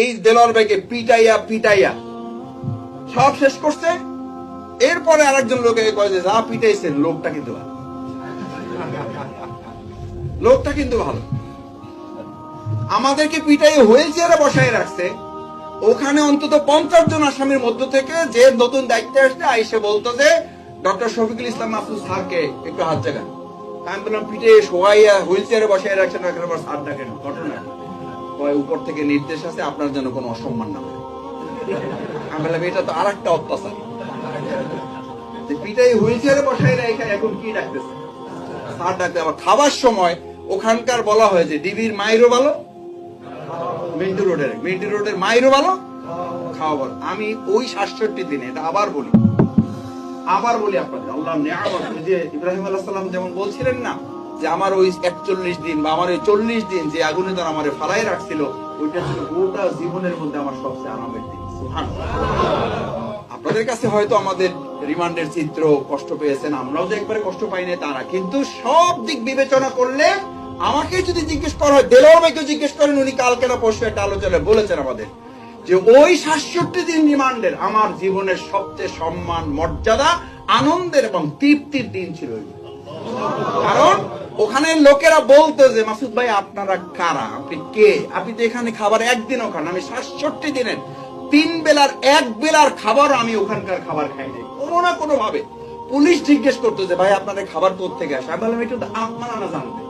এই দেলোয়ার ভাইকে পিটাইয়া পিটাইয়া সব শেষ করছে। এরপরে আরেকজন লোকে কয় যে যা পিটাইছেন লোকটা কিন্তু ভালো, লোকটা কিন্তু ভালো। আমাদেরকে পিটাই হুইল চেয়ারে বসায় রাখছে। ওখানে অন্তত 50 জন আসামির মধ্য থেকে যে নতুন দায়িত্বে আসছে আইসে বলতো যে ডক্টর শফিকুল ইসলাম মাহফুজ স্যারকে একটু হাত জাগান। আমি বললাম পিঠে শোয়াইয়া হুইল চেয়ারে বসায় রাখছেন, স্যার ডাকেন। ঘটনা কয় উপর থেকে নির্দেশ আছে আপনার যেন কোনো অসম্মান না হয়। আমি বললাম এটা তো আর একটা অত্যাচার। পিঠাই হুইল চেয়ারে বসায় রেখে এখন কি ডাকতেছে স্যার ডাকতে। আবার খাবার সময় ওখানকার বলা হয় যে ডিবির মাইরও ভালো, মিন্টু রোডের মাইরও ভালো, খাওয়া ভালো। আমি ওই 67 দিনে এটা আবার বলি আপনাদের আল্লাহ নিয়ামত, যে ইব্রাহিম আলাইহিস সালাম যেমন বলছিলেন না যে আমার ওই 41 দিন বা আমার ওই 40 দিন যে আগুনে তারা আমারে ফালাই রাখছিল, ওইটা ছিল গোটা জীবনের মধ্যে আমার সবচেয়ে আরামের দিন। সুবহানাল্লাহ। আপনাদের কাছে হয়তো আমাদের রিমান্ডের চিত্র কষ্ট পেয়েছেন, আমরাও যে একবারে কষ্ট পাই না তারা, কিন্তু সব দিক বিবেচনা করলে আমাকে যদি জিজ্ঞেস করা হয়, দেলোয়ার ভাইকে জিজ্ঞেস করেন, উনি কালকে না পরশু একটা আলোচনায় বলেছেন আমাদের যে ওই 67 দিন রিমান্ডের আমার জীবনের সবচেয়ে সম্মান, মর্যাদা, আনন্দের এবং তৃপ্তির দিন ছিল। কারণ ওখানে লোকেরা বলতো যে মাসুদ ভাই আপনারা কারা, আপনি কে, আপনি তো এখানে খাবার একদিনও খান। আমি 67 দিনের 3 বেলার 1 বেলার খাবার আমি ওখানকার খাবার খাই নাই কোনো না কোনো ভাবে। পুলিশ জিজ্ঞেস করতো যে ভাই আপনাদের খাবার কোত্থেকে আসে। আমি বললাম এটা তো আপনারা না জানতে।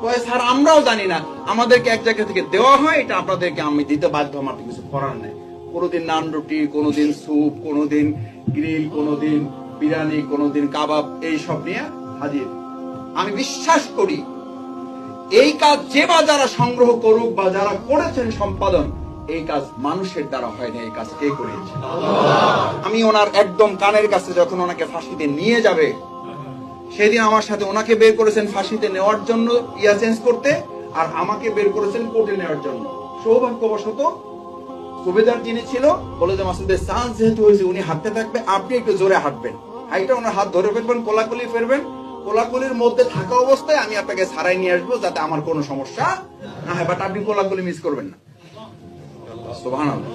কয় স্যার আমরাও জানি না, আমাদেরকে এক জায়গা থেকে দেওয়া হয়, এটা আপনাদেরকে আমি দিতে বাধ্য, আমার কিছু করার নেই। কোনোদিন নান রুটি, কোনোদিন স্যুপ, কোনোদিন গ্রিল, কোনোদিন বিরিয়ানি, কোনোদিন কাবাব, এইসব নিয়ে হাজির। আমি বিশ্বাস করি এই কাজ যে বা যারা সংগ্রহ করুক বা যারা করেছেন সম্পাদন, এই কাজ মানুষের দ্বারা হয় না, এই কাজ কে করেছে? আমি ওনার একদম কানের কাছে যখন ওনাকে ফাঁসিতে নিয়ে যাবে সেদিন আমার সাথে ওনাকে বের করেছেন ফাঁসিতে নেওয়ার জন্য ইয়া চেঞ্জ করতে, আর আমাকে বের করেছেন কোর্টে নেওয়ার জন্য। সৌভাগ্যবশত সুবেদার যিনি ছিল বলে যে মাসুদের চান্স যেহেতু হয়েছে উনি হাঁটতে থাকবে, আপনি একটু জোরে হাঁটবেন, হাইটা ওনার হাত ধরে ফেলবেন, কোলাকুলি ফেরবেন, কোলাকুলির মধ্যে থাকা অবস্থায় আমি আপনাকে ছাড়াই নিয়ে আসবো যাতে আমার কোনো সমস্যা না হয়, বাট আপনি কোলাকুলি মিস করবেন না। সুবহানাল্লাহ।